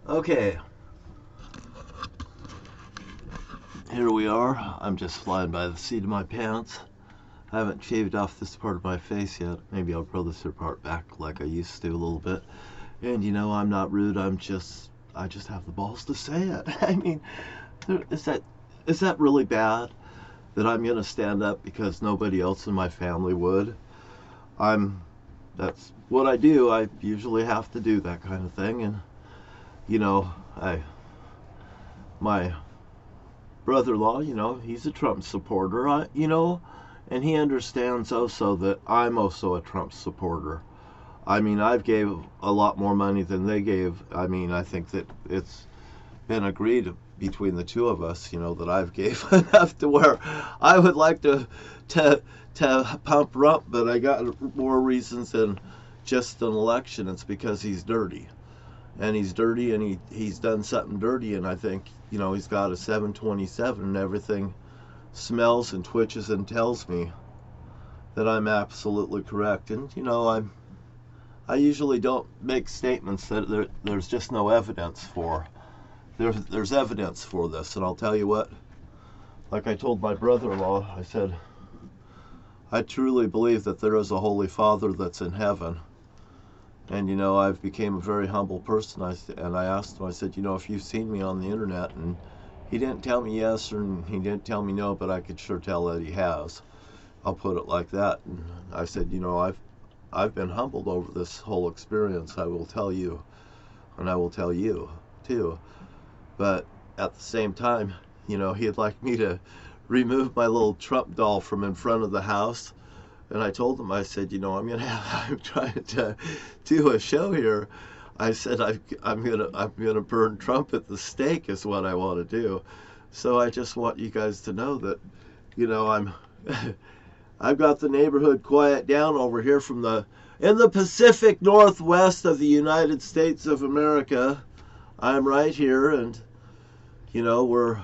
Okay, here we are. I'm just flying by the seat of my pants. I haven't shaved off this part of my face yet. Maybe I'll grow this here part back like I used to a little bit. And I'm not rude. I just have the balls to say it. I mean, is that really bad that I'm gonna stand up because nobody else in my family would? I'm That's what I do. I usually have to do that kind of thing, and I my brother-in-law, he's a Trump supporter. And he understands also that I'm also a Trump supporter. I mean, I've gave a lot more money than they gave. I mean, I think that it's been agreed between the two of us, that I've gave enough to where I would like to to pump Rump, but I got more reasons than just an election. It's because he's dirty. And he's dirty, and he's done something dirty, and I think, he's got a 727, and everything smells and twitches and tells me that I'm absolutely correct. And I usually don't make statements that there's just no evidence for. There's evidence for this, and I'll tell you what. Like I told my brother-in-law, I said, I truly believe that there is a Holy Father that's in heaven. And I've became a very humble person. And I asked him, I said, if you've seen me on the internet, and he didn't tell me yes or he didn't tell me no, but I could sure tell that he has. I'll put it like that. And I said, I've been humbled over this whole experience. I will tell you, and I will tell you too. But at the same time, he'd like me to remove my little Trump doll from in front of the house. And I told him, I said, I'm trying to do a show here. I said, I'm gonna burn Trump at the stake is what I want to do. So I just want you guys to know that, I'm I've got the neighborhood quiet down over here in the Pacific Northwest of the United States of America. I'm right here, and we're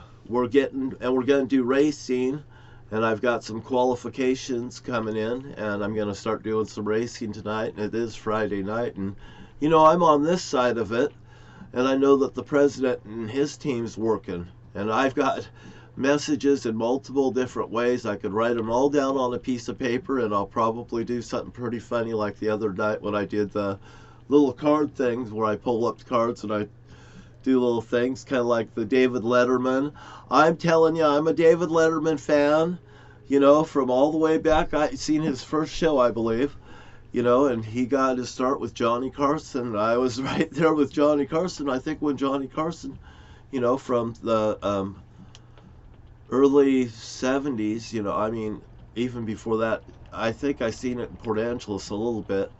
gonna do racing. And I've got some qualifications coming in, and I'm going to start doing some racing tonight. And it is Friday night, and I'm on this side of it, and I know that the president and his team's working. And I've got messages in multiple different ways. I could write them all down on a piece of paper, and I'll probably do something pretty funny like the other night when I did the little card things where I pull up the cards and I do little things, kind of like the David Letterman. I'm telling you, I'm a David Letterman fan, from all the way back. I seen his first show, I believe, and he got his start with Johnny Carson. I was right there with Johnny Carson. I think when Johnny Carson, from the early 70s, I mean, even before that, I think I seen it in Port Angeles a little bit.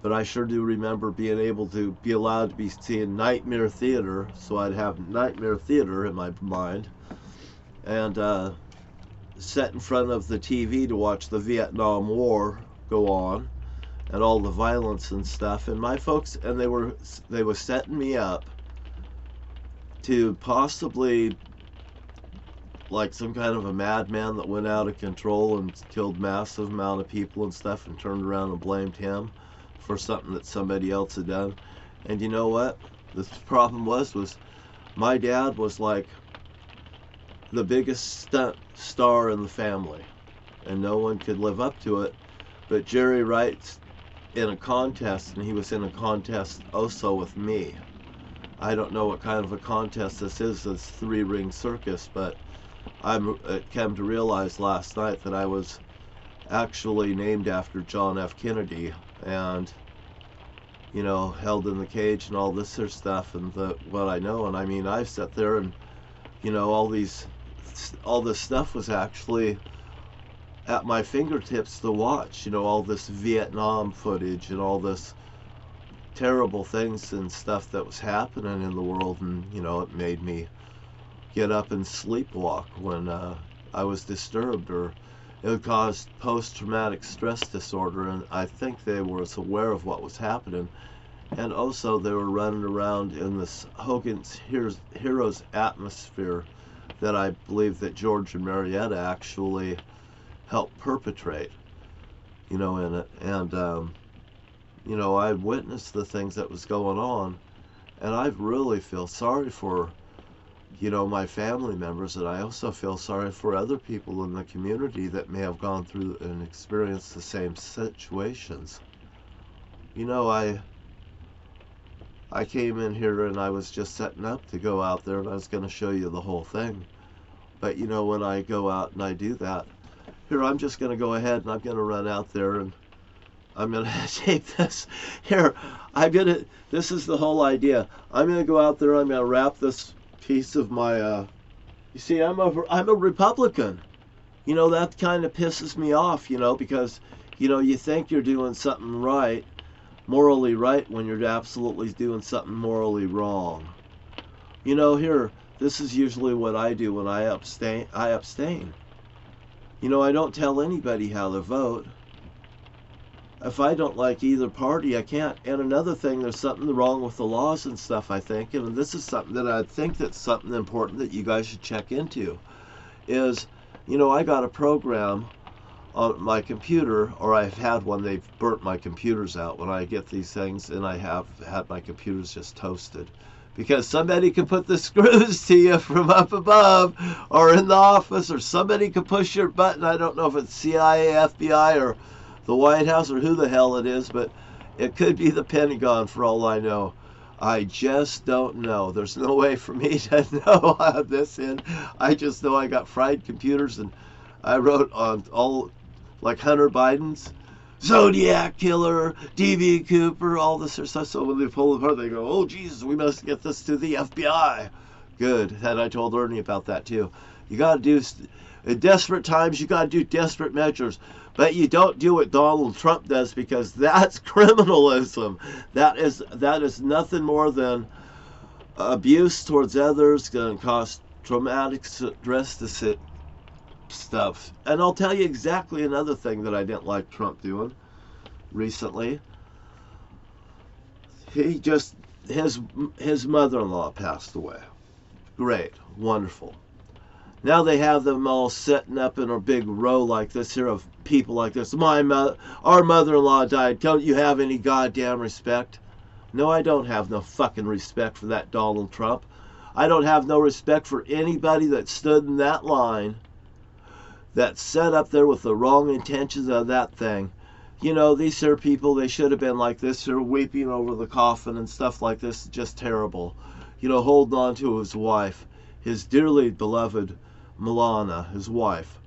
But I sure do remember being able to be allowed to be seeing Nightmare Theater, so I'd have Nightmare Theater in my mind, and sit in front of the TV to watch the Vietnam War go on, and all the violence and stuff. And my folks, and they were setting me up to possibly like some kind of a madman that went out of control and killed massive amount of people and stuff, and turned around and blamed him for something that somebody else had done. And you know what? The problem was my dad was like the biggest stunt star in the family, and no one could live up to it. But Jerry Wright's in a contest, and he was in a contest also with me. I don't know what kind of a contest this is, this three-ring circus, but I came to realize last night that I was actually named after John F. Kennedy, and held in the cage and all this sort of stuff, and what I know. And I mean, I've sat there and all this stuff was actually at my fingertips to watch. All this Vietnam footage and all this terrible things and stuff that was happening in the world, and it made me get up and sleepwalk when I was disturbed, or it caused post-traumatic stress disorder. And I think they were aware of what was happening, and also they were running around in this Hogan's Heroes atmosphere that I believe that George and Marietta actually helped perpetrate, in it. And I witnessed the things that was going on, And I really feel sorry for, my family members, and I also feel sorry for other people in the community that may have gone through and experienced the same situations. I came in here and I was just setting up to go out there and I was going to show you the whole thing. But when I go out and I do that, here I'm just going to go ahead and I'm going to run out there and I'm going to take this. Here, this is the whole idea. I'm going to go out there, I'm going to wrap this piece of my, you see, I'm a Republican. That kind of pisses me off, because, you think you're doing something right, morally right, when you're absolutely doing something morally wrong. Here, this is usually what I do when I abstain. I don't tell anybody how to vote. If I don't like either party, I can't. And another thing, there's something wrong with the laws and stuff, I think. And this is something that I think that's something important that you guys should check into. Is, I got a program on my computer, or I've had one. They've burnt my computers out when I get these things, and I have had my computers just toasted. Because somebody can put the screws to you from up above or in the office, or somebody can push your button. I don't know if it's CIA, FBI, or the White House, or who the hell it is, but it could be the Pentagon for all I know. I just don't know. There's no way for me to know on this end. I just know I got fried computers, and I wrote on all, like Hunter Biden's, Zodiac Killer, D.B. Cooper, all this stuff. So when they pull it apart, they go, oh, Jesus, we must get this to the FBI. Good. And I told Ernie about that, too. You got to do, in desperate times, you got to do desperate measures. But you don't do what Donald Trump does, because that's criminalism. That is nothing more than abuse towards others, going to cause traumatic stress stuff. And I'll tell you exactly another thing that I didn't like Trump doing recently. His mother-in-law passed away. Great, wonderful. Now they have them all setting up in a big row like this here of people like this. Our mother-in-law died. Don't you have any goddamn respect? No, I don't have no fucking respect for that Donald Trump. I don't have no respect for anybody that stood in that line, that sat up there with the wrong intentions of that thing. These here people, they should have been like this, they're weeping over the coffin and stuff like this. Just terrible. Holding on to his wife, his dearly beloved Milana, his wife.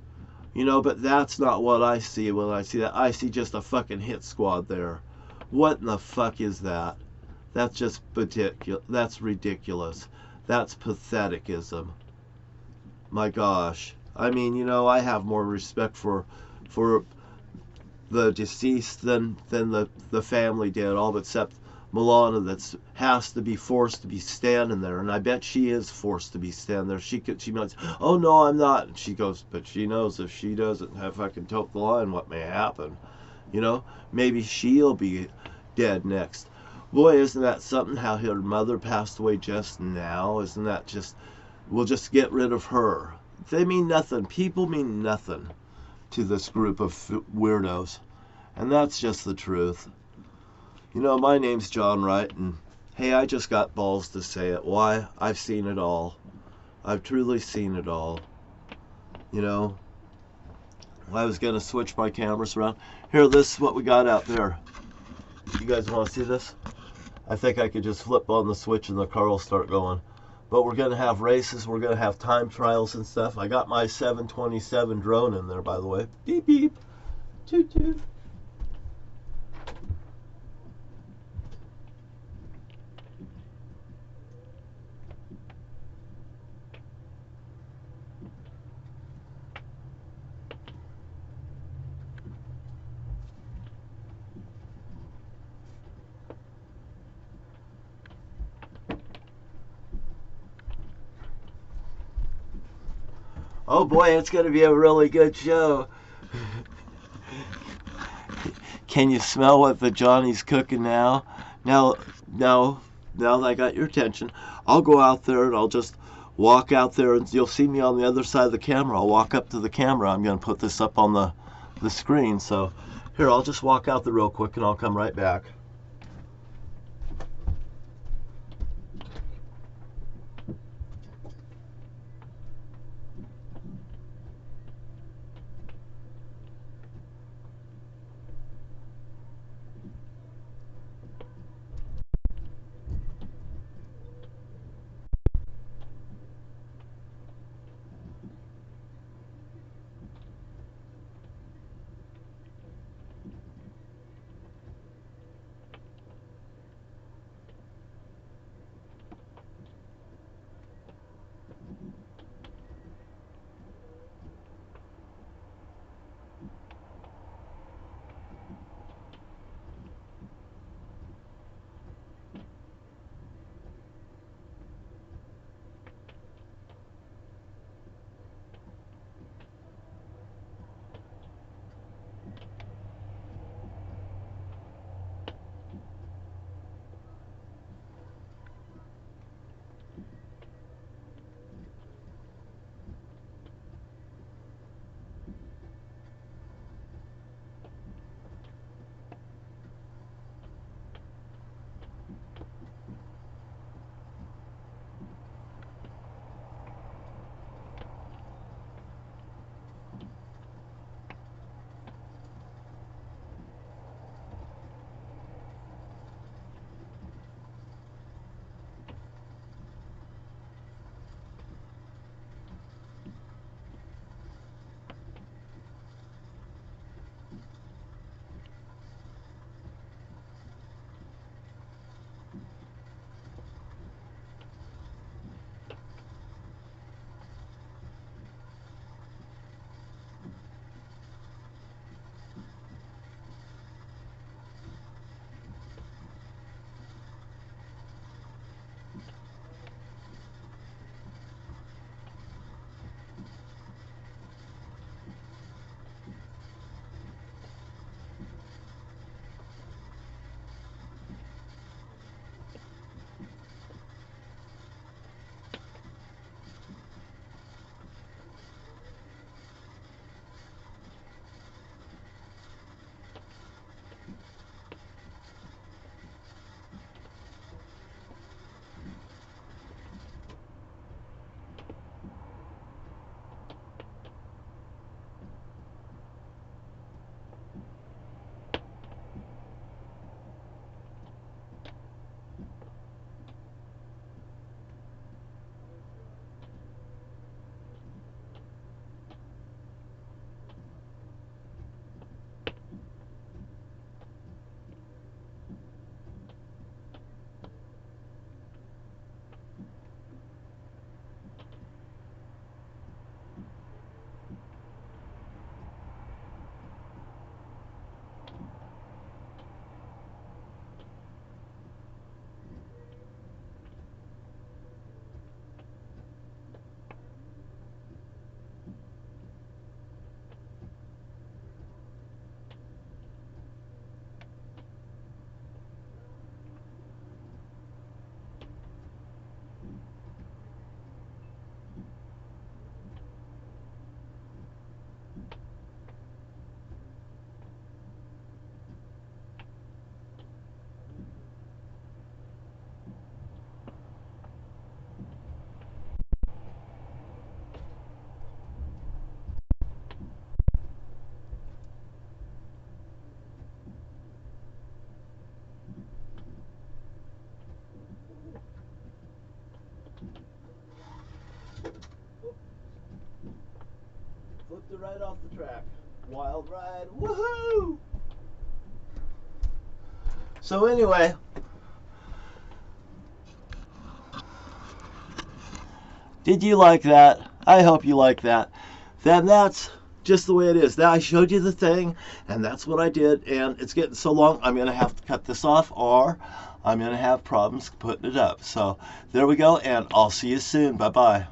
But that's not what I see when I see that. I see just a fucking hit squad there. What in the fuck is that? That's just ridiculous. That's ridiculous. That's patheticism. My gosh. I mean, I have more respect for the deceased than the family did, all except Milana, that has to be forced to be standing there, and I bet she is forced to be standing there. She might say, oh no, I'm not, and she goes, but she knows if she doesn't have fucking tote the line, what may happen. Maybe she'll be dead next. Boy, isn't that something, how her mother passed away just now? Isn't that just, we'll just get rid of her. They mean nothing. People mean nothing to this group of weirdos, and that's just the truth. My name's John Wright, and hey, I just got balls to say it. Why? I've seen it all. I've truly seen it all. I was going to switch my cameras around. Here, this is what we got out there. You guys want to see this? I think I could just flip on the switch and the car will start going. But we're going to have races. We're going to have time trials and stuff. I got my 727 drone in there, by the way. Beep, beep. Toot, toot. Oh boy, it's going to be a really good show. Can you smell what the Johnny's cooking now? Now that I got your attention, I'll go out there and I'll just walk out there, and you'll see me on the other side of the camera. I'll walk up to the camera. I'm going to put this up on the screen. So here, I'll just walk out there real quick and I'll come right back. track. Wild ride. Woohoo! So anyway, did you like that? I hope you like that. Then that's just the way it is. Now I showed you the thing, and that's what I did, and it's getting so long I'm going to have to cut this off, or I'm going to have problems putting it up. So there we go, and I'll see you soon. Bye-bye.